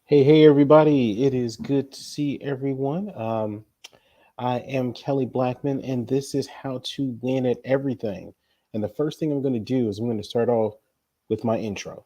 Hey, everybody. It is good to see everyone. I am Kelly Blackman, and this is How to Win at Everything. And the first thing I'm going to do is I'm going to start off with my intro.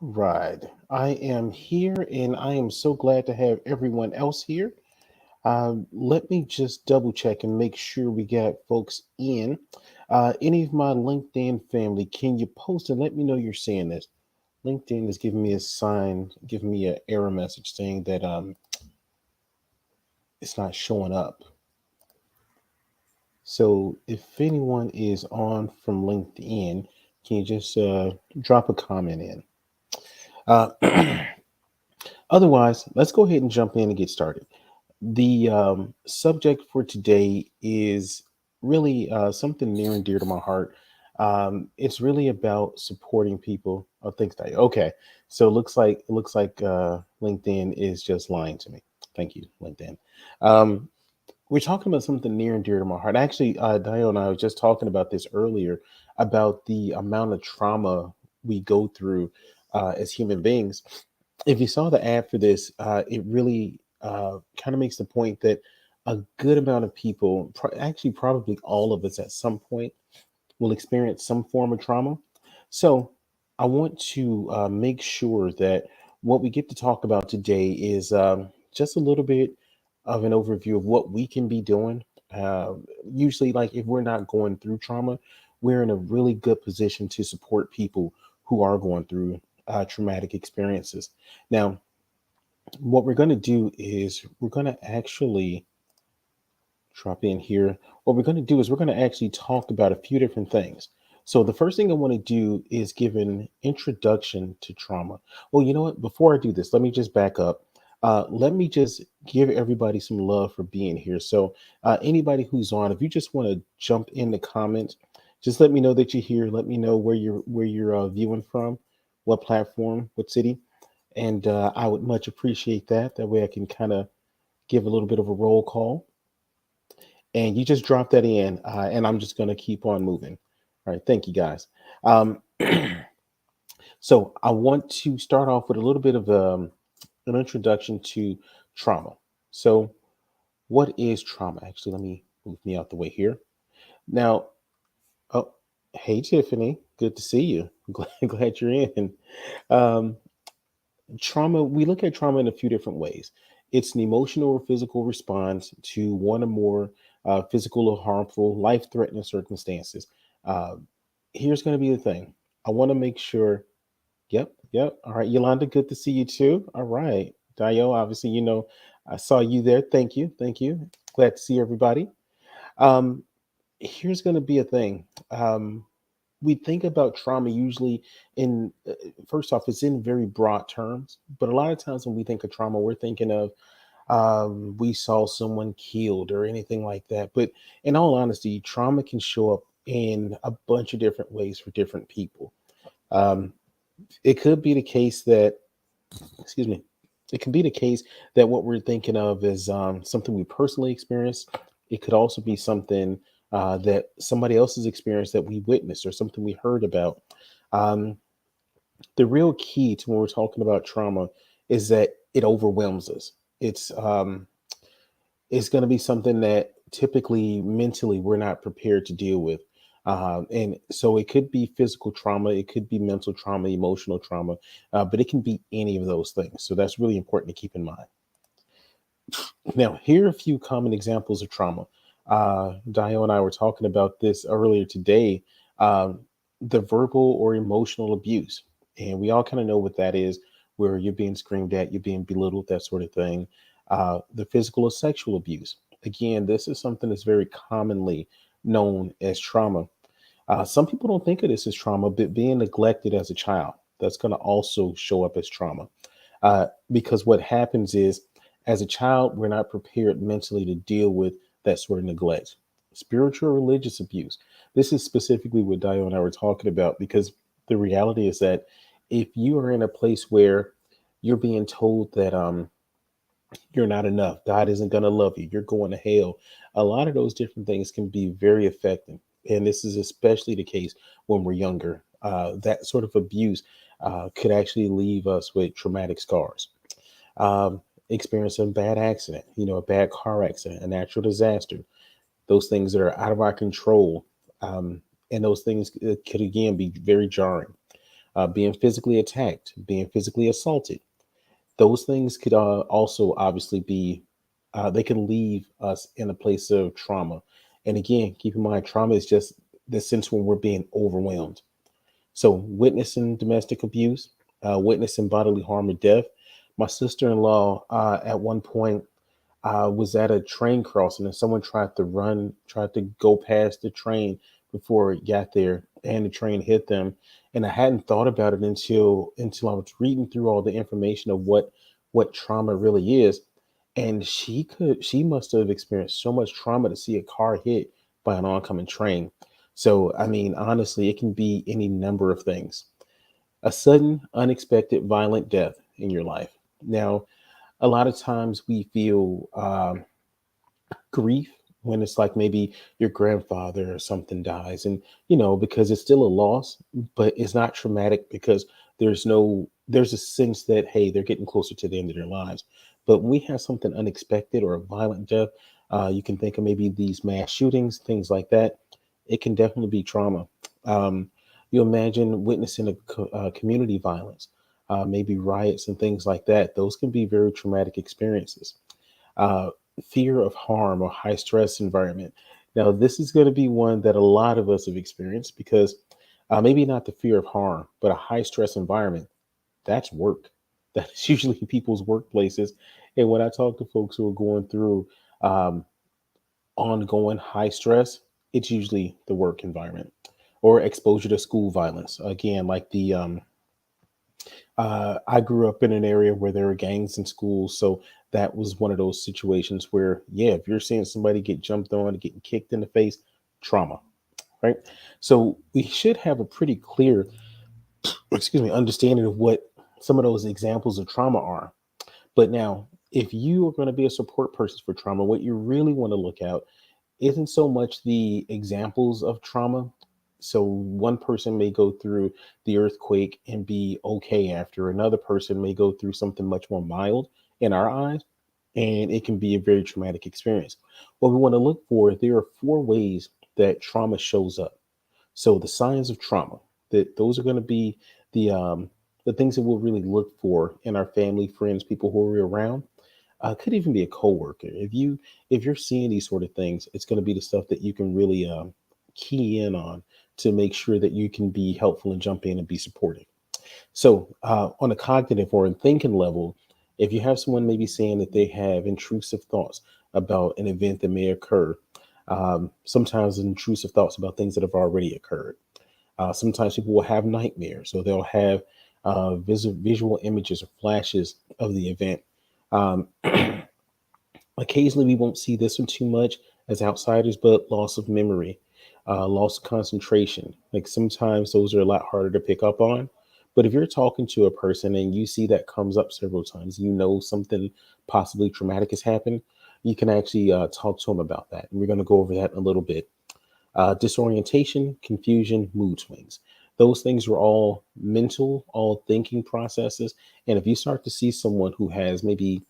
Right. I am here, and I am so glad to have everyone else here. Let me just double check and make sure we got folks in. Any of my LinkedIn family, can you post and let me know you're seeing this? LinkedIn is giving me a sign, giving me an error message saying that it's not showing up. So if anyone is on from LinkedIn, can you just drop a comment in? Uh, Otherwise, let's go ahead and jump in and get started. The subject for today is really something near and dear to my heart. It's really about supporting people. Oh, thanks, Dave. Okay, so it looks like LinkedIn is just lying to me. Thank you, LinkedIn. Um, we're talking about something near and dear to my heart. Actually, Dio and I was just talking about this earlier about the amount of trauma we go through as human beings. If you saw the ad for this, it really kind of makes the point that a good amount of people, actually, probably all of us at some point, will experience some form of trauma. So, I want to make sure that what we get to talk about today is just a little bit of an overview of what we can be doing. Usually, like if we're not going through trauma, we're in a really good position to support people who are going through traumatic experiences. Now, what we're going to do is we're going to actually drop in here. What we're going to do is we're going to actually talk about a few different things. So, the first thing I want to do is give an introduction to trauma. Well, you know what? Before I do this, let me just back up. Let me just give everybody some love for being here. So, anybody who's on, if you just want to jump in the comments, just let me know that you're here. Let me know where you're viewing from, what platform, what city, and I would much appreciate that. That way, I can kind of give a little bit of a roll call and you just drop that in, and I'm just going to keep on moving. All right, thank you guys. Um, so I want to start off with a little bit of an introduction to trauma. So, what is trauma? Actually, let me move me out the way here. Now, oh, hey Tiffany, good to see you. Glad you're in. Um, Trauma, we look at trauma in a few different ways. It's an emotional or physical response to one or more physical or harmful, life threatening circumstances. Uh, Here's going to be the thing. I want to make sure. Yep. All right, Yolanda, good to see you too. All right. Dio, obviously, I saw you there. Thank you. Thank you. Glad to see everybody. Um, Here's going to be a thing. We think about trauma usually in first off, it's in very broad terms, but a lot of times when we think of trauma, we're thinking of we saw someone killed or anything like that. But in all honesty, trauma can show up in a bunch of different ways for different people. um, it could be the case that, excuse me, it can be the case that what we're thinking of is something we personally experienced. It could also be something that somebody else has experienced that we witnessed or something we heard about. Um, the real key to when we're talking about trauma is that it overwhelms us. It's going to be something that typically mentally we're not prepared to deal with. And so it could be physical trauma, it could be mental trauma, emotional trauma, but it can be any of those things. So that's really important to keep in mind. Now, here are a few common examples of trauma. Dio and I were talking about this earlier today. The verbal or emotional abuse. And we all kind of know what that is, where you're being screamed at, you're being belittled, that sort of thing. The physical or sexual abuse. Again, this is something that's very commonly known as trauma. Some people don't think of this as trauma, but being neglected as a child, that's going to also show up as trauma. Because what happens is, as a child, we're not prepared mentally to deal with that sort of neglect. Spiritual or religious abuse. This is specifically what Dio and I were talking about, because the reality is that if you are in a place where you're being told that you're not enough, God isn't going to love you, you're going to hell, a lot of those different things can be very effective. And this is especially the case when we're younger. That sort of abuse could actually leave us with traumatic scars. Um, Experience a bad accident, a bad car accident, a natural disaster, those things that are out of our control. And those things could again be very jarring. Being physically attacked, being physically assaulted, those things could also obviously be, they can leave us in a place of trauma. And again, keep in mind, trauma is just the sense when we're being overwhelmed. So, witnessing domestic abuse, witnessing bodily harm or death. My sister in law, at one point, was at a train crossing and someone tried to go past the train before it got there, and the train hit them. And I hadn't thought about it until I was reading through all the information of what trauma really is. And she must have experienced so much trauma to see a car hit by an oncoming train. So, I mean, honestly, it can be any number of things. A sudden, unexpected, violent death in your life. Now, a lot of times we feel grief when it's like maybe your grandfather or something dies, and because it's still a loss, but it's not traumatic because there's a sense that, hey, they're getting closer to the end of their lives. But when we have something unexpected or a violent death, you can think of maybe these mass shootings, things like that. It can definitely be trauma. um, you imagine witnessing community violence, maybe riots and things like that. Those can be very traumatic experiences. uh, Fear of harm or high stress environment. Now, this is going to be one that a lot of us have experienced, because maybe not the fear of harm, but a high stress environment. That's work. That's usually people's workplaces. And when I talk to folks who are going through um, ongoing high stress, it's usually the work environment or exposure to school violence. Again, like I grew up in an area where there were gangs in schools, so that was one of those situations where, yeah, if you're seeing somebody get jumped on, getting kicked in the face, trauma, right? So we should have a pretty clear, excuse me, understanding of what some of those examples of trauma are. But now, if you are going to be a support person for trauma, what you really want to look at isn't so much the examples of trauma. So one person may go through the earthquake and be okay after. Another person may go through something much more mild in our eyes, and it can be a very traumatic experience. What we want to look for, there are four ways that trauma shows up. So the signs of trauma, that those are going to be the um, the things that we'll really look for in our family, friends, people who are around. Could even be a coworker. If you're seeing these sort of things, it's going to be the stuff that you can really key in on to make sure that you can be helpful and jump in and be supportive. So, on a cognitive or a thinking level, if you have someone maybe saying that they have intrusive thoughts about an event that may occur, sometimes intrusive thoughts about things that have already occurred. Sometimes people will have nightmares, so they'll have visual images or flashes of the event. Um, Occasionally, we won't see this one too much as outsiders, but loss of memory, loss of concentration. Like sometimes those are a lot harder to pick up on. But if you're talking to a person and you see that comes up several times, something possibly traumatic has happened, you can actually talk to them about that. And we're going to go over that in a little bit. Disorientation, confusion, mood swings. Those things are all mental, all thinking processes. And if you start to see someone who has maybe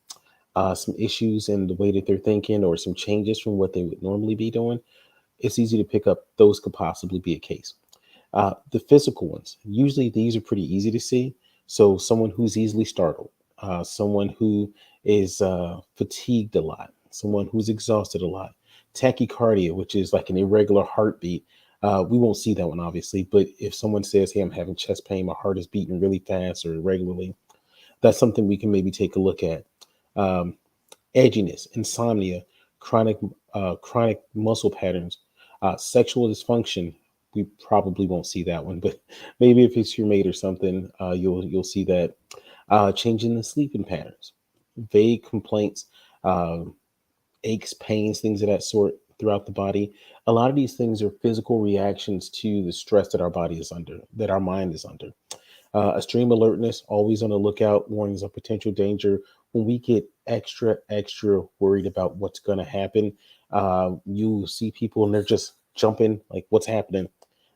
some issues in the way that they're thinking or some changes from what they would normally be doing, it's easy to pick up those could possibly be a case. The physical ones, usually these are pretty easy to see. So, someone who's easily startled, someone who is fatigued a lot, someone who's exhausted a lot, tachycardia, which is like an irregular heartbeat. We won't see that one, obviously, but if someone says, hey, I'm having chest pain, my heart is beating really fast or irregularly, that's something we can maybe take a look at. Um, Edginess, insomnia, chronic muscle patterns, sexual dysfunction. We probably won't see that one, but maybe if it's your mate or something, you'll see that. changing the sleeping patterns, vague complaints, um, aches, pains, things of that sort throughout the body. A lot of these things are physical reactions to the stress that our body is under, that our mind is under. Extreme alertness, always on the lookout, warnings of potential danger. When we get extra worried about what's going to happen, you see people and they're just jumping, like, what's happening?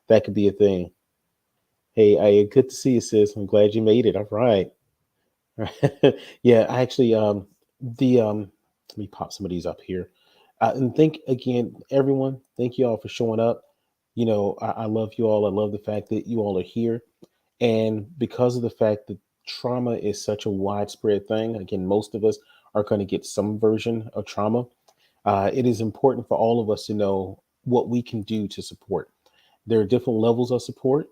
That could be a thing. Hey, good to see you, sis. I'm glad you made it. All right. Yeah, I actually, the let me pop some of these up here. And thank again, everyone. Thank you all for showing up. I love you all. I love the fact that you all are here. And because of the fact that trauma is such a widespread thing, again, most of us are going to get some version of trauma. It is important for all of us to know what we can do to support. There are different levels of support.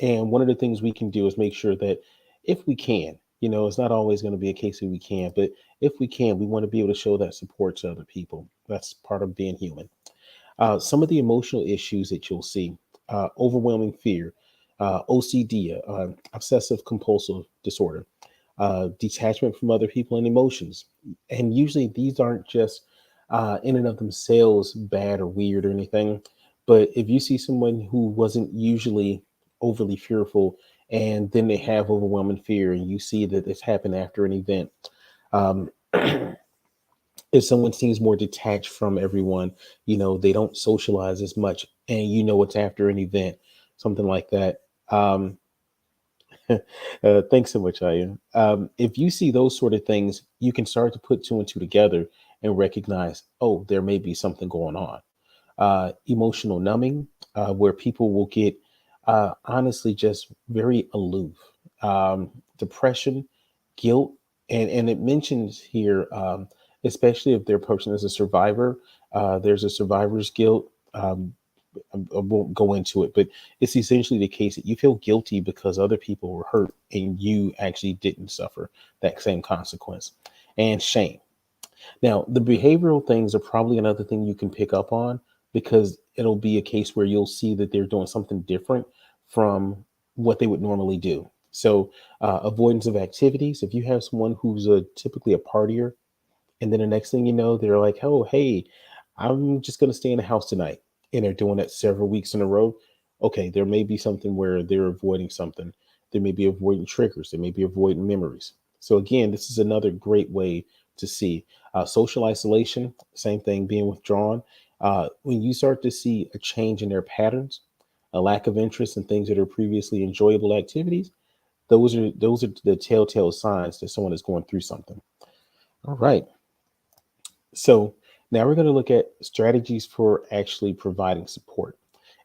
And one of the things we can do is make sure that if we can, it's not always going to be a case that we can, but if we can, we want to be able to show that support to other people. That's part of being human. Some of the emotional issues that you'll see: overwhelming fear, OCD, obsessive compulsive disorder, detachment from other people and emotions. And usually these aren't just in and of themselves bad or weird or anything. But if you see someone who wasn't usually overly fearful and then they have overwhelming fear, and you see that this happened after an event, um, if someone seems more detached from everyone, they don't socialize as much, and it's after an event, something like that. Um, thanks so much, Aya. If you see those sort of things, you can start to put two and two together and recognize, oh, there may be something going on. Emotional numbing, where people will get honestly just very aloof. Depression, guilt, and it mentions here, especially if their person is a survivor, there's a survivor's guilt. I won't go into it, but it's essentially the case that you feel guilty because other people were hurt and you actually didn't suffer that same consequence. And shame. Now, the behavioral things are probably another thing you can pick up on, because it'll be a case where you'll see that they're doing something different from what they would normally do. So, avoidance of activities. If you have someone who's typically a partier, and then the next thing you know, they're like, oh, hey, I'm just going to stay in the house tonight. And they're doing that several weeks in a row. Okay, there may be something where they're avoiding something. They may be avoiding triggers. They may be avoiding memories. So, again, this is another great way to see social isolation, same thing, being withdrawn. When you start to see a change in their patterns, a lack of interest in things that are previously enjoyable activities, those are the telltale signs that someone is going through something. All right. So now we're going to look at strategies for actually providing support.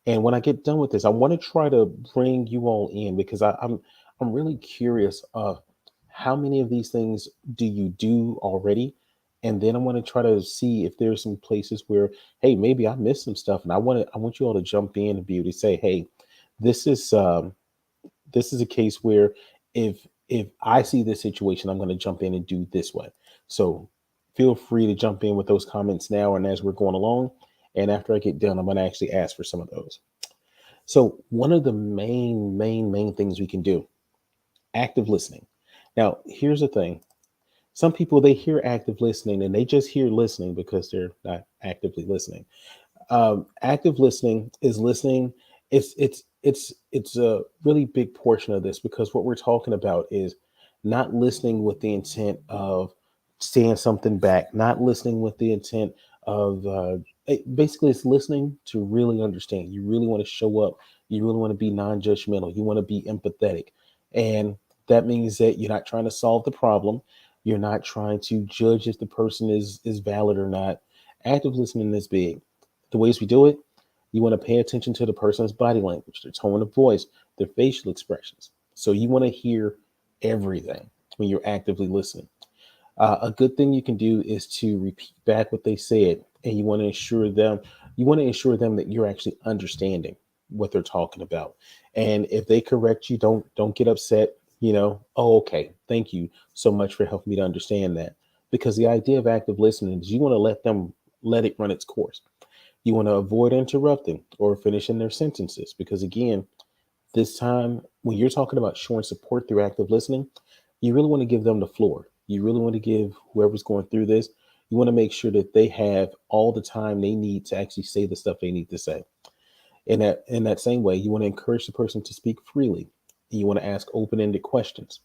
And when I get done with this, I want to try to bring you all in, because I'm really curious of how many of these things do you do already, and then I want to try to see if there's some places where, hey, maybe I missed some stuff, and I want you all to jump in and be able to say, hey, this is a case where if I see this situation, I'm going to jump in and do this way. So feel free to jump in with those comments now and as we're going along. And after I get done, I'm going to actually ask for some of those. So one of the main things we can do: active listening. Now, here's the thing. Some people, they hear active listening and they just hear listening because they're not actively listening. Active listening is listening. It's a really big portion of this, because what we're talking about is not listening with the intent of saying something back, not listening with the intent of basically it's listening to really understand. You really want to show up. You really want to be non-judgmental. You want to be empathetic, and that means that you're not trying to solve the problem. You're not trying to judge if the person is valid or not. Active listening is big. The ways we do it: you want to pay attention to the person's body language, their tone of voice, their facial expressions. So you want to hear everything when you're actively listening. A good thing you can do is to repeat back what they said, and you want to ensure them that you're actually understanding what they're talking about. And if they correct you, don't get upset. Oh, okay, thank you so much for helping me to understand that. Because the idea of active listening is you want to let it run its course. You want to avoid interrupting or finishing their sentences, because again, this time when you're talking about showing support through active listening, You really want to give them the floor. You really want to give whoever's going through this, you want to make sure that they have all the time they need to actually say the stuff they need to say. In that same way, you want to encourage the person to speak freely. You want to ask open-ended questions.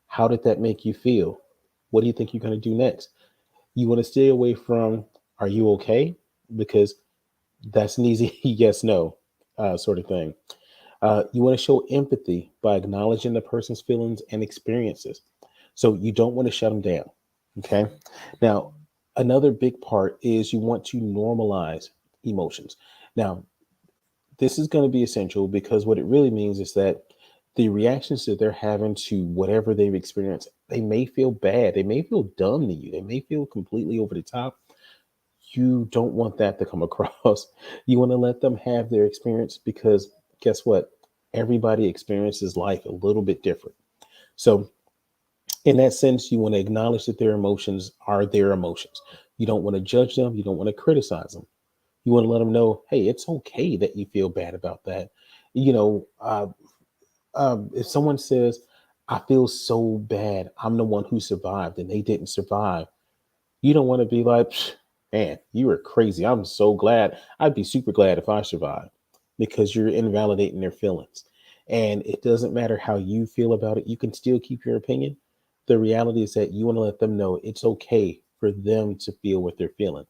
How did that make you feel? What do you think you're going to do next? You want to stay away from, are you okay? Because that's an easy yes, no sort of thing. You want to show empathy by acknowledging the person's feelings and experiences. So you don't want to shut them down. Okay. Now, another big part is you want to normalize emotions. Now, this is going to be essential because what it really means is that the reactions that they're having to whatever they've experienced, they may feel bad. They may feel dumb to you. They may feel completely over the top. You don't want that to come across. You want to let them have their experience because guess what? Everybody experiences life a little bit different. So, in that sense, you want to acknowledge that their emotions are their emotions. You don't want to judge them. You don't want to criticize them. You want to let them know, hey, it's okay that you feel bad about that. You know, if someone says, I feel so bad, I'm the one who survived and they didn't survive, you don't want to be like, "Psh, man, you were crazy. I'm so glad. I'd be super glad if I survived," because you're invalidating their feelings. And it doesn't matter how you feel about it, you can still keep your opinion. The reality is that you want to let them know it's okay for them to feel what they're feeling.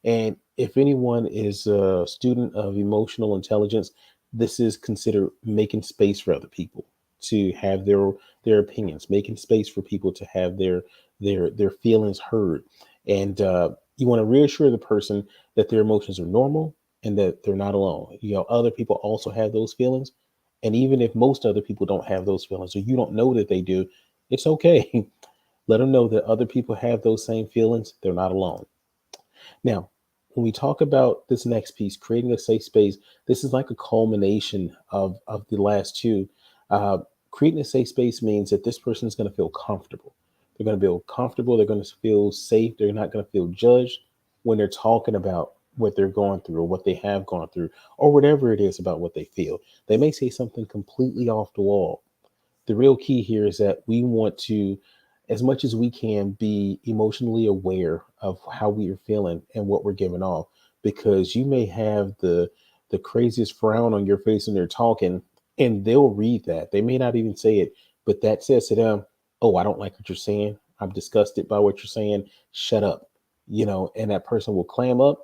And if anyone is a student of emotional intelligence, this is considered making space for other people to have their opinions, making space for people to have their feelings heard, and you want to reassure the person that their emotions are normal and that they're not alone. You know, other people also have those feelings, and even if most other people don't have those feelings or you don't know that they do, it's okay. Let them know that other people have those same feelings. They're not alone. Now, when we talk about this next piece, creating a safe space, this is like a culmination of the last two. Uh, Creating a safe space means that this person is going to feel comfortable. They're going to feel comfortable. They're going to feel safe. They're not going to feel judged when they're talking about what they're going through or what they have gone through or whatever it is about what they feel. They may say something completely off the wall. The real key here is that we want to, as much as we can, be emotionally aware of how we are feeling and what we're giving off, because you may have the craziest frown on your face when they're talking, and they'll read that. They may not even say it, but that says to them, "Oh, I don't like what you're saying. I'm disgusted by what you're saying. Shut up." And that person will clam up,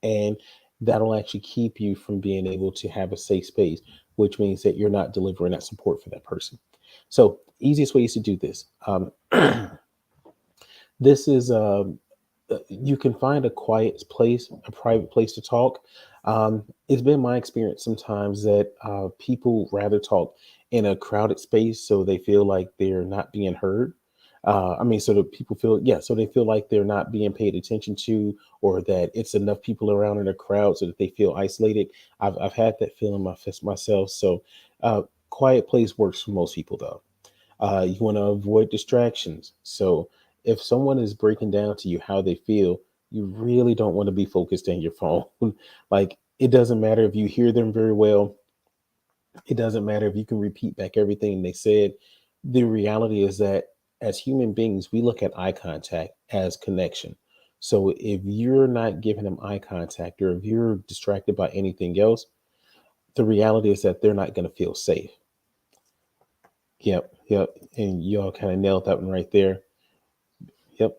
and that'll actually keep you from being able to have a safe space, which means that you're not delivering that support for that person. So, easiest ways to do this. This is you can find a quiet place, a private place to talk. It's been my experience sometimes that people rather talk in a crowded space so they feel like they're not being heard. So that people feel, yeah, so they feel like they're not being paid attention to, or that it's enough people around in a crowd so that they feel isolated. I've had that feeling myself. So, quiet place works for most people, though. You want to avoid distractions. So if someone is breaking down to you how they feel, you really don't want to be focused on your phone. Like, it doesn't matter if you hear them very well. It doesn't matter if you can repeat back everything they said. The reality is that as human beings, we look at eye contact as connection. So if you're not giving them eye contact or if you're distracted by anything else, the reality is that they're not going to feel safe. Yep, yep. And y'all kind of nailed that one right there. Yep.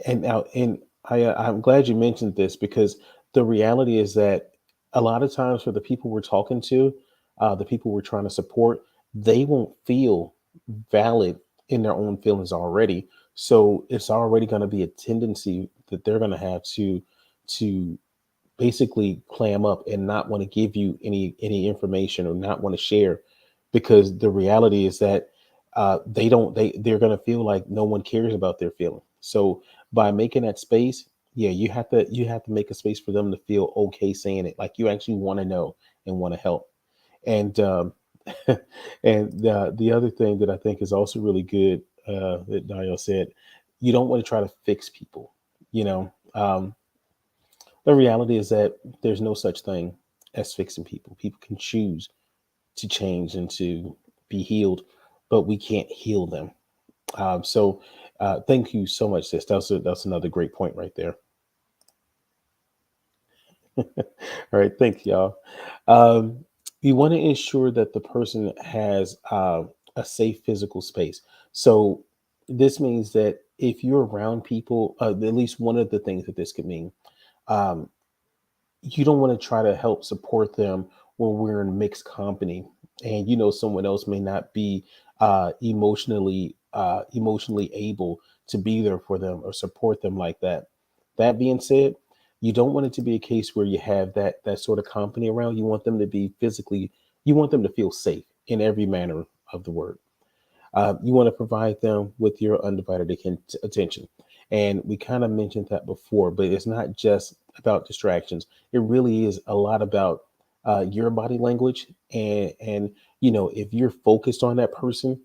And I'm glad you mentioned this because the reality is that a lot of times for the people we're talking to, the people we're trying to support, they won't feel valid in their own feelings already. So it's already going to be a tendency that they're going to have to basically clam up and not want to give you any information or not want to share, because the reality is that they're going to feel like no one cares about their feeling. So by making that space, yeah, you have to make a space for them to feel okay saying it, like you actually want to know and want to help. And and the other thing that I think is also really good, that Dario said, you don't want to try to fix people. you know the reality is that there's no such thing as fixing people. People can choose to change and to be healed, but we can't heal them. Thank you so much, sis. That's another great point right there. All right, thank y'all. Um, you want to ensure that the person has a safe physical space. So this means that if you're around people, at least one of the things that this could mean, um, you don't want to try to help support them when we're in mixed company, and you know someone else may not be emotionally able to be there for them or support them like that. That being said, you don't want it to be a case where you have that sort of company around. You want them to be physically, you want them to feel safe in every manner of the word. You want to provide them with your undivided attention. And we kind of mentioned that before, but it's not just about distractions. It really is a lot about your body language, and you know, if you're focused on that person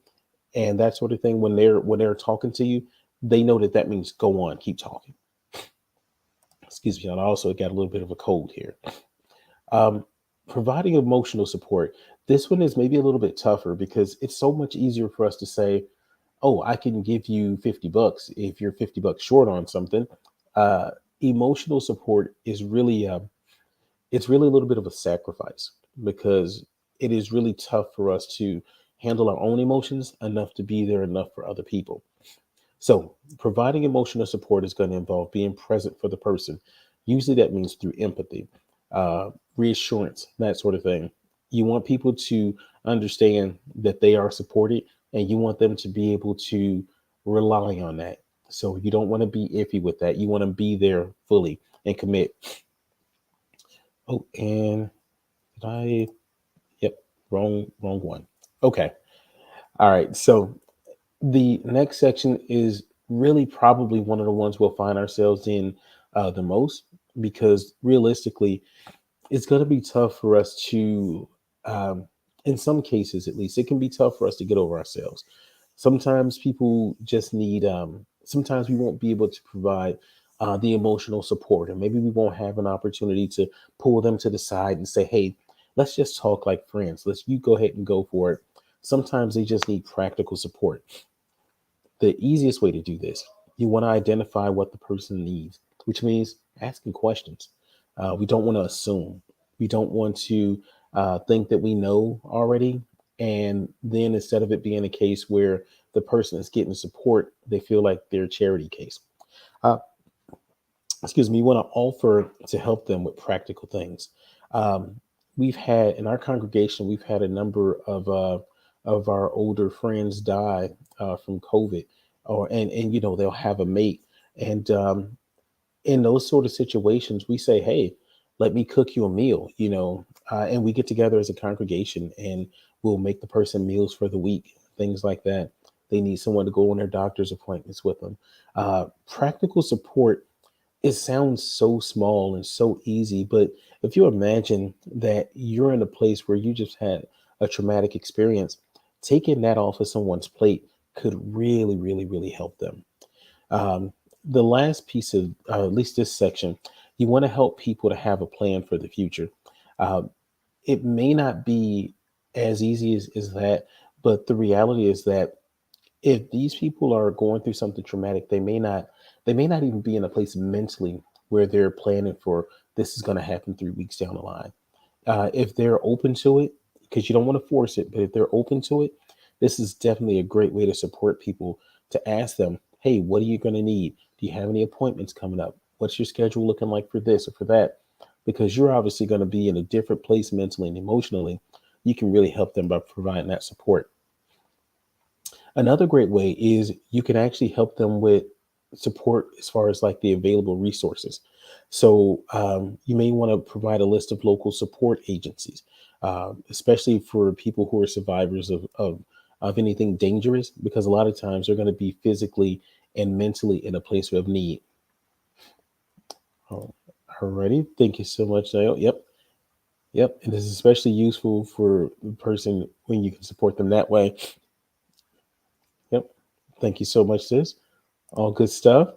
and that sort of thing when they're talking to you, they know that that means go on, keep talking. Excuse me, and I also got a little bit of a cold here. Um, Providing emotional support. This one is maybe a little bit tougher because it's so much easier for us to say, oh, I can give you $50 if you're $50 short on something. Uh, Emotional support is really, it's really a little bit of a sacrifice because it is really tough for us to handle our own emotions enough to be there enough for other people. So, providing emotional support is going to involve being present for the person. Usually, that means through empathy, uh, reassurance, that sort of thing. You want people to understand that they are supported, and you want them to be able to rely on that. So, you don't want to be iffy with that. You want to be there fully and commit. Oh, and did I? Yep, wrong one. Okay. All right. So, the next section is really probably one of the ones we'll find ourselves in the most because realistically, it's going to be tough for us to, um, in some cases at least, it can be tough for us to get over ourselves. Sometimes people just need, sometimes we won't be able to provide the emotional support, and maybe we won't have an opportunity to pull them to the side and say, hey, let's just talk like friends. You go ahead and go for it. Sometimes they just need practical support. The easiest way to do this, you want to identify what the person needs, which means asking questions. We don't want to assume. We don't want to think that we know already. And then instead of it being a case where the person is getting support, they feel like they're a charity case. Uh, Excuse me, you want to offer to help them with practical things. Um, we've had in our congregation, we've had a number of our older friends die from COVID, or and you know they'll have a mate, and in those sort of situations, we say, hey, let me cook you a meal, you know, and we get together as a congregation and we'll make the person meals for the week, things like that. They need someone to go on their doctor's appointments with them. Practical support, it sounds so small and so easy, but if you imagine that you're in a place where you just had a traumatic experience, taking that off of someone's plate could really help them. Um, the last piece of, at least this section, you want to help people to have a plan for the future. Uh, it may not be as easy as that, but the reality is that if these people are going through something traumatic, they may not even be in a place mentally where they're planning for this is going to happen 3 weeks down the line. If they're open to it, because you don't want to force it, but if they're open to it, this is definitely a great way to support people, to ask them, hey, what are you going to need? Do you have any appointments coming up? What's your schedule looking like for this or for that? Because you're obviously going to be in a different place mentally and emotionally. You can really help them by providing that support. Another great way is you can actually help them with support as far as like the available resources. So you may want to provide a list of local support agencies, especially for people who are survivors of anything dangerous, because a lot of times they're going to be physically and mentally in a place of need. Oh, alrighty. Thank you so much, Niall. Yep. Yep. And this is especially useful for the person when you can support them that way. Yep. Thank you so much, sis. All good stuff.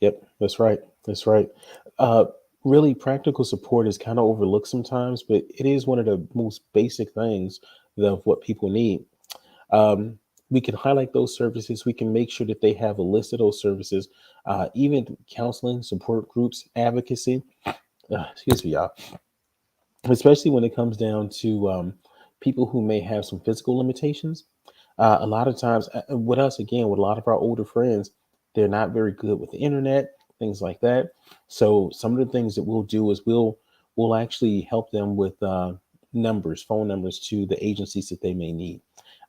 Yep, that's right. That's right. Uh, Really, practical support is kind of overlooked sometimes, but it is one of the most basic things of what people need. Um, We can highlight those services. We can make sure that they have a list of those services, even counseling, support groups, advocacy. Excuse me, y'all. Especially when it comes down to people who may have some physical limitations. A lot of times, with us, again, with a lot of our older friends, they're not very good with the internet, things like that. So some of the things that we'll do is we'll actually help them with numbers, phone numbers to the agencies that they may need.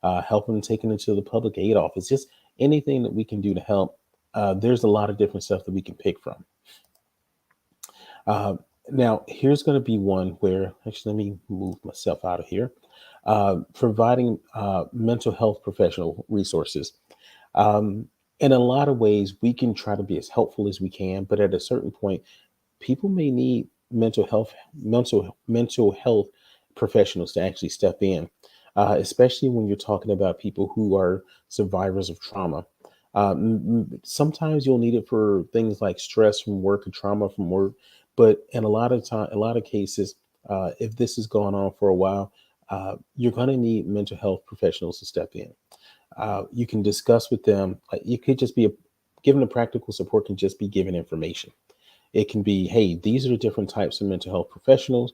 Help them taking into the public aid office. Just anything that we can do to help. There's a lot of different stuff that we can pick from. Uh, Now, here's going to be one where, actually, let me move myself out of here. Providing mental health professional resources. Um, in a lot of ways, we can try to be as helpful as we can, but at a certain point, people may need mental health professionals to actually step in, especially when you're talking about people who are survivors of trauma. Sometimes you'll need it for things like stress from work or trauma from work, but in a lot of cases, if this has gone on for a while, you're going to need mental health professionals to step in. You can discuss with them. Like, you could just be given a practical support, can just be given information. It can be, hey, these are the different types of mental health professionals.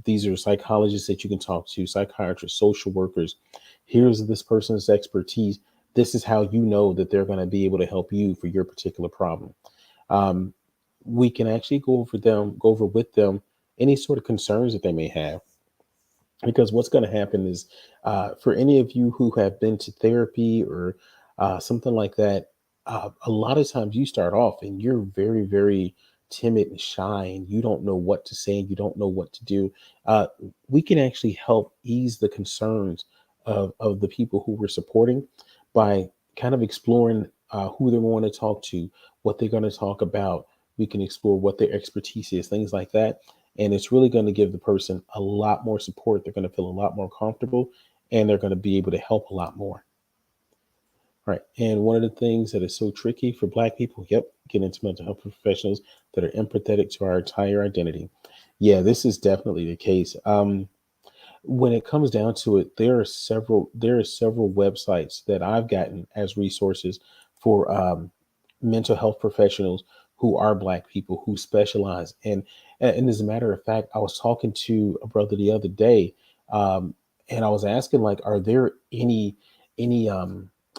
These are psychologists that you can talk to, psychiatrists, social workers. Here's this person's expertise. This is how you know that they're going to be able to help you for your particular problem. Um, we can actually go over with them any sort of concerns that they may have, because what's going to happen is, for any of you who have been to therapy or something like that, a lot of times you start off and you're very, very timid and shy, and you don't know what to say and you don't know what to do. uh, we can actually help ease the concerns of the people who we're supporting by kind of exploring who they're going to talk to, what they're going to talk about. We can explore what their expertise is, things like that, and it's really going to give the person a lot more support. They're going to feel a lot more comfortable, and they're going to be able to help a lot more. Right. And one of the things that is so tricky for Black people, yep, get into mental health professionals that are empathetic to our entire identity. Yeah, this is definitely the case. When it comes down to it, there are several websites that I've gotten as resources for mental health professionals who are Black people who specialize. And as a matter of fact, I was talking to a brother the other day, um, and I was asking, like, are there any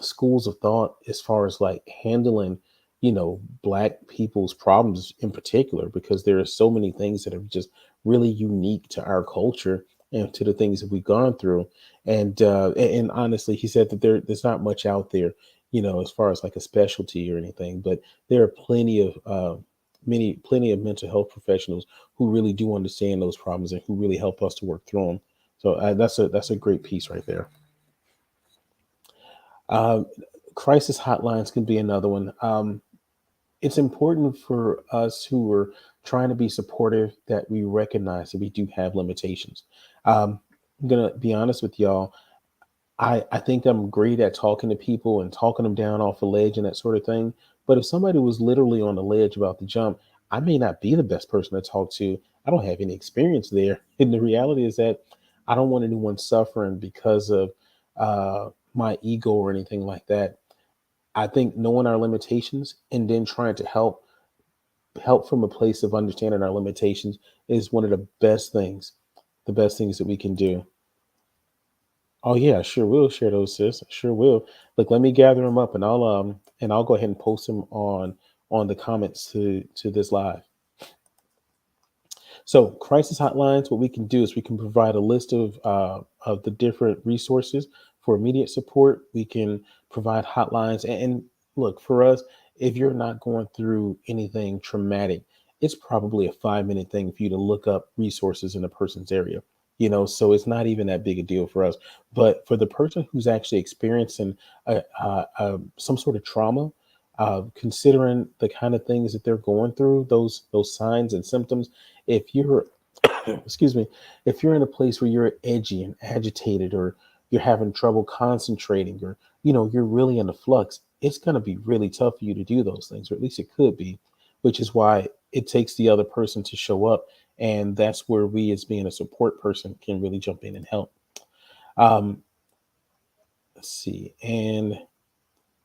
schools of thought as far as like handling, Black people's problems in particular, because there are so many things that are just really unique to our culture and to the things that we've gone through. And honestly, he said that there's not much out there, as far as like a specialty or anything, but there are plenty of mental health professionals who really do understand those problems and who really help us to work through them. So that's a great piece right there. Um, Crisis hotlines can be another one. It's important for us who are trying to be supportive that we recognize that we do have limitations. I'm gonna be honest with y'all. I think I'm great at talking to people and talking them down off a ledge and that sort of thing. But if somebody was literally on the ledge about to jump, I may not be the best person to talk to. I don't have any experience there. And the reality is that I don't want anyone suffering because of my ego or anything like that. I think knowing our limitations and then trying to help from a place of understanding our limitations is one of the best things that we can do. Oh yeah, I sure will share those, sis. I sure will. Look, let me gather them up, and I'll go ahead and post them on the comments to this live. So, crisis hotlines, what we can do is we can provide a list of the different resources for immediate support. We can provide hotlines. And look, for us, if you're not going through anything traumatic, it's probably a 5 minute thing for you to look up resources in a person's area. So it's not even that big a deal for us. But for the person who's actually experiencing some sort of trauma, considering the kind of things that they're going through, those signs and symptoms, if you're excuse me, if you're in a place where you're edgy and agitated, or you're having trouble concentrating, or you're really in a flux, it's going to be really tough for you to do those things, or at least it could be, which is why it takes the other person to show up. And that's where we, as being a support person, can really jump in and help. um, Let's see. And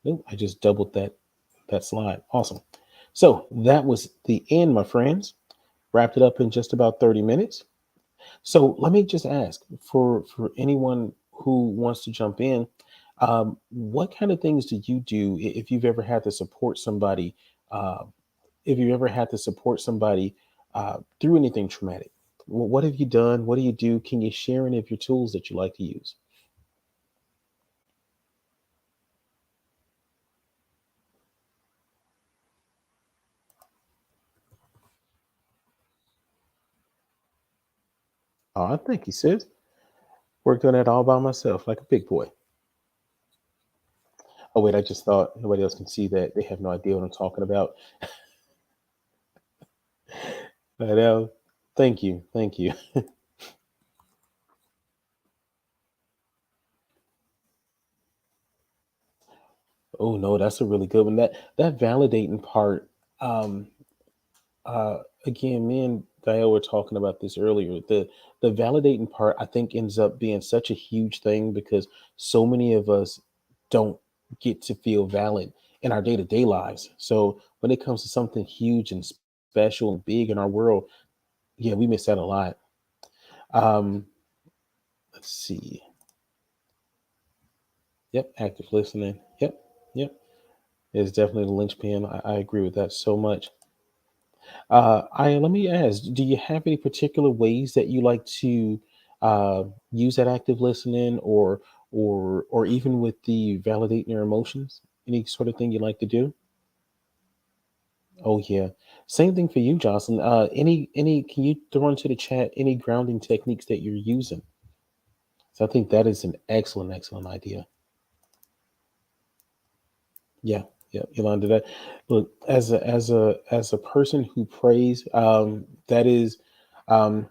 nope, I just doubled that slide. Awesome. So that was the end, my friends. Wrapped it up in just about 30 minutes. So let me just ask for anyone who wants to jump in, what kind of things do you do if you've ever had to support somebody? Uh, if you ever had to support somebody through anything traumatic, what have you done? What do you do? Can you share any of your tools that you like to use? Oh, thank you, sis. Worked on that all by myself, like a big boy. Oh wait, I just thought nobody else can see that. They have no idea what I'm talking about. But thank you, thank you. Oh no, that's a really good one. That validating part. Um, Again, me and Gael were talking about this earlier. The validating part, I think, ends up being such a huge thing because so many of us don't get to feel valid in our day to day lives. So when it comes to something huge and special and big in our world, yeah, we miss out a lot. Um, let's see. Yep, active listening. Yep, yep. It's definitely the linchpin. I agree with that so much. I let me ask, do you have any particular ways that you like to use that active listening, or even with the validating your emotions? Any sort of thing you like to do? Oh yeah, same thing for you, Jocelyn. Any? Can you throw into the chat any grounding techniques that you're using? So I think that is an excellent idea. Yeah, yeah, Yolanda. That look as a person who prays, that is. Um,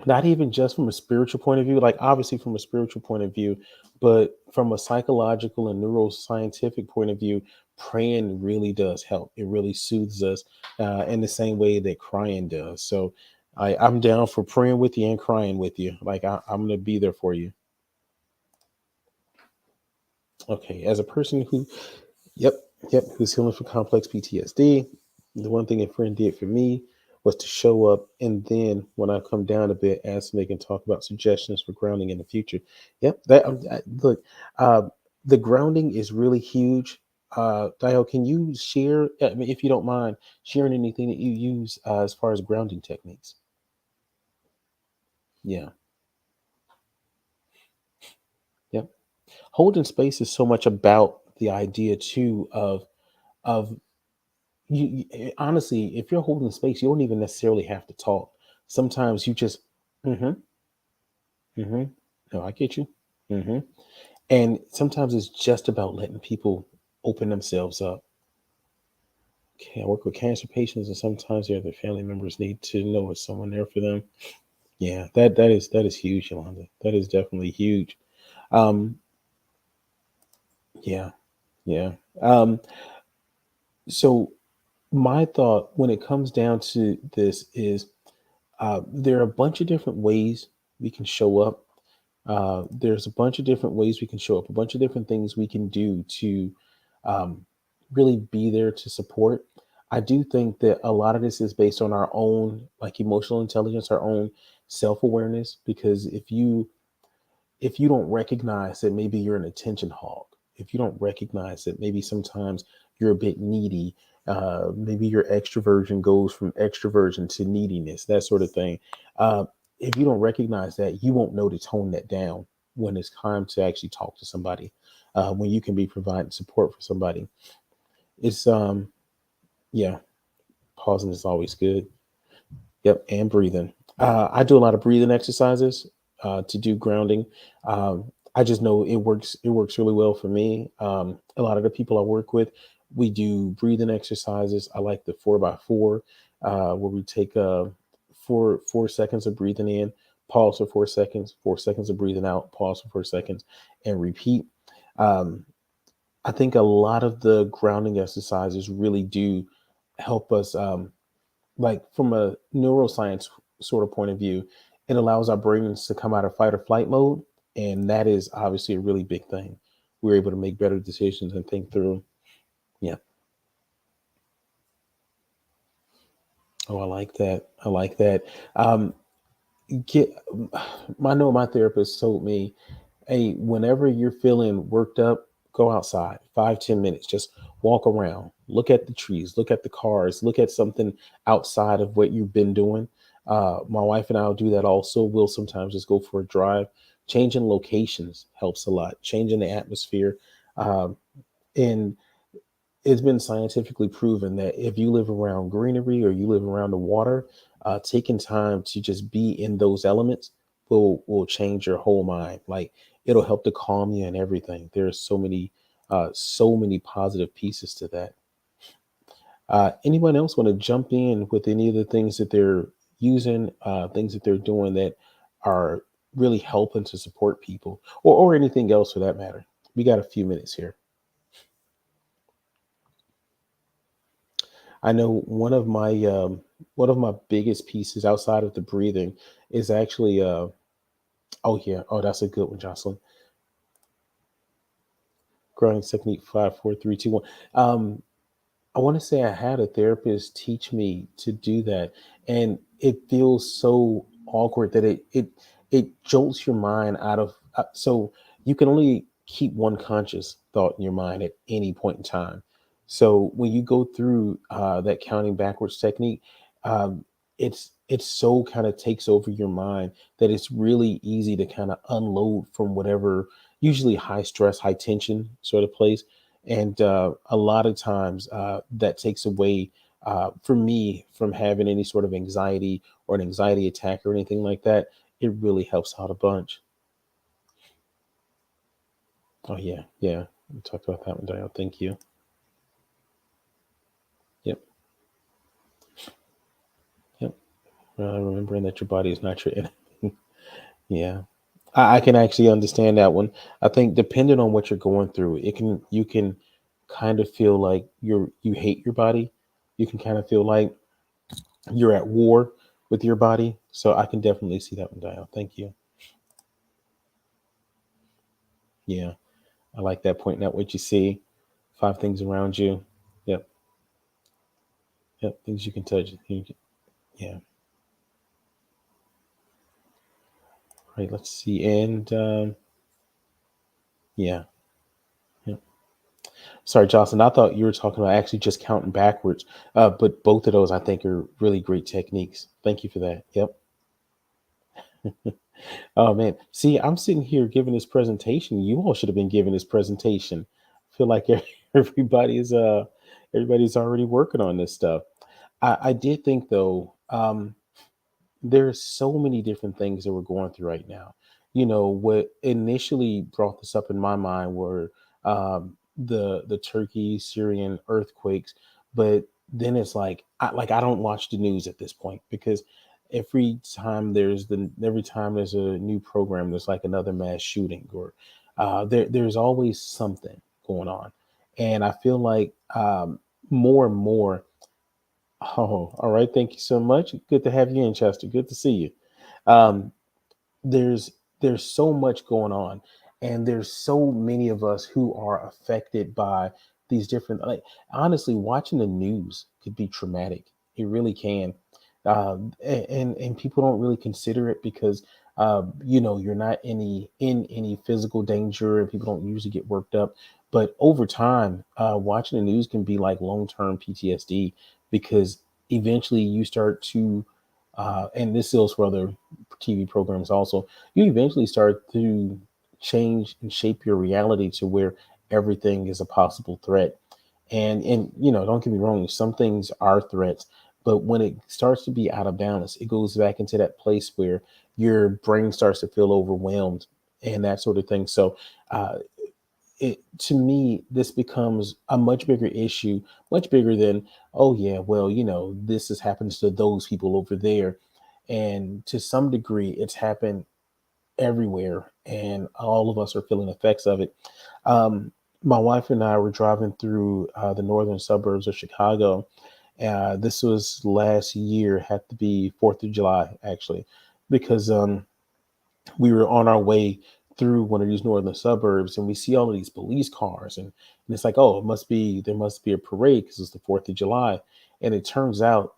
Not even just from a spiritual point of view, like obviously from a spiritual point of view, but from a psychological and neuroscientific point of view, praying really does help. It really soothes us in the same way that crying does. So I'm down for praying with you and crying with you. Like I'm going to be there for you. Okay. As a person who Yep, yep. Who's healing from complex PTSD. The one thing a friend did for me was to show up, and then when I come down a bit, ask if they can talk about suggestions for grounding in the future. Yep, look. Uh, the grounding is really huge. Dio, can you share, I mean, if you don't mind, sharing anything that you use as far as grounding techniques? Yeah, yep. Holding space is so much about the idea too of honestly, if you're holding space, you don't even necessarily have to talk. Sometimes you just, mm-hmm, mm-hmm. No, I get you. Mm-hmm. And sometimes it's just about letting people open themselves up. Okay, I work with cancer patients, and sometimes their other family members need to know it's someone there for them. Yeah, that is huge, Yolanda. That is definitely huge. Um, yeah, yeah. Um, so my thought when it comes down to this is there are a bunch of different ways we can show up. There's a bunch of different ways we can show up, a bunch of different things we can do to um, really be there to support. I do think that a lot of this is based on our own like emotional intelligence, our own self-awareness, because if you don't recognize that maybe you're an attention hog, if you don't recognize that maybe sometimes you're a bit needy, maybe your extroversion goes from extroversion to neediness, that sort of thing. Uh, if you don't recognize that, you won't know to tone that down when it's time to actually talk to somebody, when you can be providing support for somebody. It's, yeah, pausing is always good. Yep, and breathing. I do a lot of breathing exercises to do grounding. I just know it works. It works really well for me. A lot of the people I work with, we do breathing exercises. I like the 4x4, where we take four seconds of breathing in, pause for 4 seconds, 4 seconds of breathing out, pause for 4 seconds, and repeat. Um, I think a lot of the grounding exercises really do help us. Like from a neuroscience sort of point of view, it allows our brains to come out of fight or flight mode, and that is obviously a really big thing. we're able to make better decisions and think through. Yeah. Oh, I like that. I like that. Um, get, I know my therapist told me, hey, whenever you're feeling worked up, go outside 5, 10 minutes, just walk around, look at the trees, look at the cars, look at something outside of what you've been doing. My wife and I will do that also. We'll sometimes just go for a drive. Changing locations helps a lot, changing the atmosphere. Um, and it's been scientifically proven that if you live around greenery or you live around the water, taking time to just be in those elements will change your whole mind. Like it'll help to calm you and everything. There's so many positive pieces to that. Anyone else want to jump in with any of the things that they're using, things that they're doing that are really helping to support people, or anything else for that matter? We got a few minutes here. I know one of my biggest pieces outside of the breathing is actually oh yeah, oh that's a good one, Jocelyn. Growing technique 5, 4, 3, 2, 1. I want to say I had a therapist teach me to do that, and it feels so awkward that it jolts your mind out of. So you can only keep one conscious thought in your mind at any point in time. So when you go through that counting backwards technique, um, it's so kind of takes over your mind that it's really easy to kind of unload from whatever usually high stress, high tension sort of place, and a lot of times that takes away for me from having any sort of anxiety or an anxiety attack or anything like that. It really helps out a bunch. Oh yeah, yeah, we talked about that one, Dial. Thank you. Yep, yep. Remembering that your body is not your enemy. Yeah, I can actually understand that one. I think depending on what you're going through, it can you can kind of feel like you hate your body. You can kind of feel like you're at war with your body. So I can definitely see that one, Dial. Thank you. Yeah, I like that. Pointing out what you see, 5 things around you. Yep, yep. Things you can touch. Yeah. Right. Let's see. And yeah. Yep. Sorry, Jocelyn. I thought you were talking about actually just counting backwards. But both of those I think are really great techniques. Thank you for that. Yep. Oh man. See, I'm sitting here giving this presentation. You all should have been giving this presentation. I feel like everybody's everybody's already working on this stuff. I did think though, there's so many different things that we're going through right now. You know, what initially brought this up in my mind were the Turkey Syrian earthquakes, but then it's like I don't watch the news at this point because every time there's a new program, there's like another mass shooting or there's always something going on, and I feel like more and more. Oh, all right. Thank you so much. Good to have you in, Chester. Good to see you. Um, there's there's so much going on, and there's so many of us who are affected by these different. Like honestly, watching the news could be traumatic. It really can, and people don't really consider it because you know you're not in any physical danger, and people don't usually get worked up. But over time, watching the news can be like long term PTSD because eventually you start to, and this goes for other TV programs also, you eventually start to change and shape your reality to where everything is a possible threat. And you know, don't get me wrong, some things are threats, but when it starts to be out of balance, it goes back into that place where your brain starts to feel overwhelmed and that sort of thing. So it to me this becomes a much bigger issue, much bigger than, oh yeah, well, you know, this has happens to those people over there, and to some degree it's happened everywhere and all of us are feeling effects of it. um, my wife and I were driving through the northern suburbs of Chicago. This was last year, had to be 4th of July actually, because we were on our way through one of these northern suburbs, and we see all of these police cars, and it's like, oh, it must be there must be a parade because it's the Fourth of July, and it turns out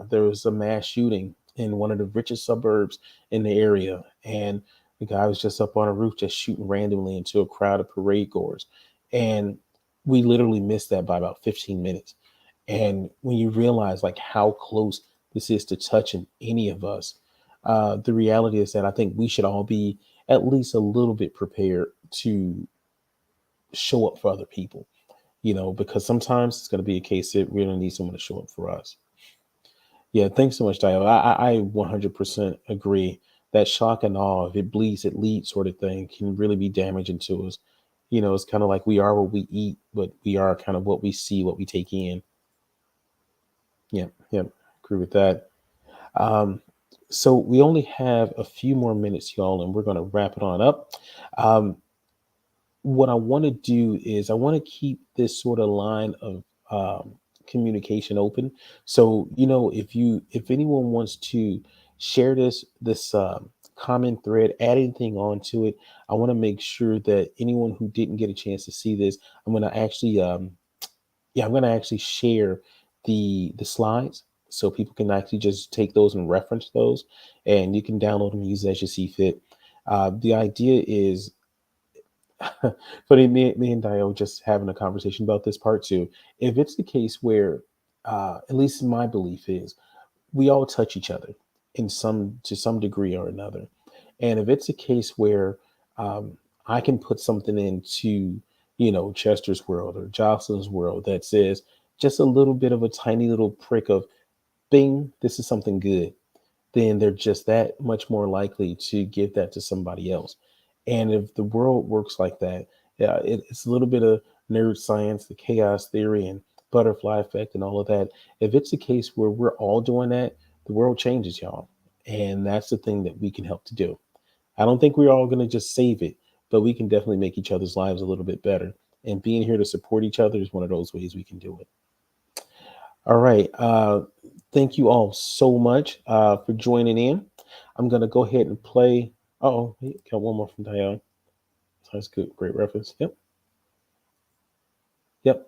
there was a mass shooting in one of the richest suburbs in the area, and the guy was just up on a roof just shooting randomly into a crowd of parade goers, and we literally missed that by about 15 minutes. And when you realize like how close this is to touching any of us, the reality is that I think we should all be at least a little bit prepared to show up for other people, because sometimes it's going to be a case that we're going to need someone to show up for us. Yeah, thanks so much, Dio. I 100% agree that shock and awe, if it bleeds, it leads sort of thing, can really be damaging to us. It's kind of like we are what we eat, but we are kind of what we see, what we take in. Yeah, yeah, agree with that. Um, so we only have a few more minutes, y'all, and we're going to wrap it on up. Um, what I want to do is I want to keep this sort of line of communication open. So if anyone wants to share this common thread, add anything onto it, I want to make sure that anyone who didn't get a chance to see this, I'm going to actually I'm going to actually share the slides so people can actually just take those and reference those, and you can download them and use it as you see fit. The idea is funny. Me and Dio just having a conversation about this part too. If it's the case where, at least my belief is, we all touch each other in some to some degree or another, and if it's a case where I can put something into Chester's world or Jocelyn's world that says just a little bit of a tiny little prick of bing, this is something good, then they're just that much more likely to give that to somebody else. And if the world works like that, yeah, it's a little bit of nerd science, the chaos theory, and butterfly effect, and all of that. If it's a case where we're all doing that, the world changes, y'all. And that's the thing that we can help to do. I don't think we're all going to just save it, but we can definitely make each other's lives a little bit better. And being here to support each other is one of those ways we can do it. All right. Thank you all so much for joining in. I'm going to go ahead and play. Oh, got one more from Diane. That's good. Great reference. Yep. Yep.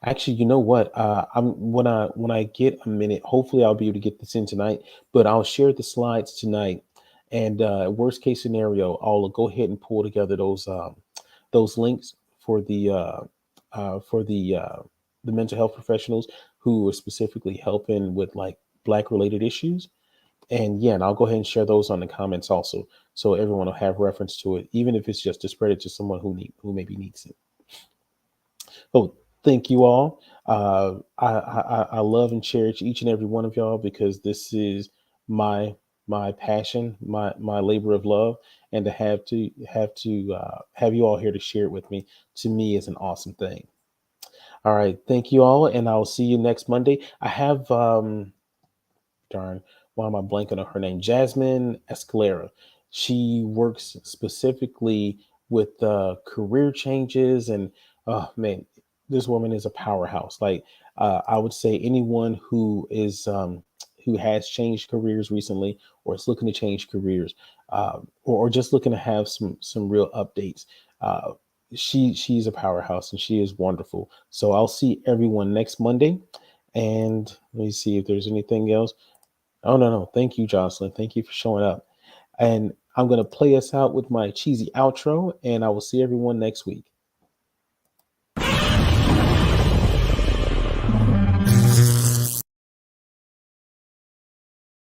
Actually, you know what? I'm when I get a minute, hopefully I'll be able to get this in tonight. But I'll share the slides tonight. And worst case scenario, I'll go ahead and pull together those links for the mental health professionals who are specifically helping with like Black related issues. And yeah, and I'll go ahead and share those on the comments also, so everyone will have reference to it, even if it's just to spread it to someone who maybe needs it. So thank you all. I love and cherish each and every one of y'all because this is my my passion, my labor of love, and to have you all here to share it with me, to me is an awesome thing. All right, thank you all, and I'll see you next Monday. I have darn, why am I blanking on her name? Jasmine Escalera. She works specifically with career changes, and oh man, this woman is a powerhouse. Like I would say, anyone who has changed careers recently, or is looking to change careers, or just looking to have some real updates. Uh, she's a powerhouse and she is wonderful. So I'll see everyone next Monday. And let me see if there's anything else. Oh, no, no. Thank you, Jocelyn. Thank you for showing up. And I'm going to play us out with my cheesy outro, and I will see everyone next week.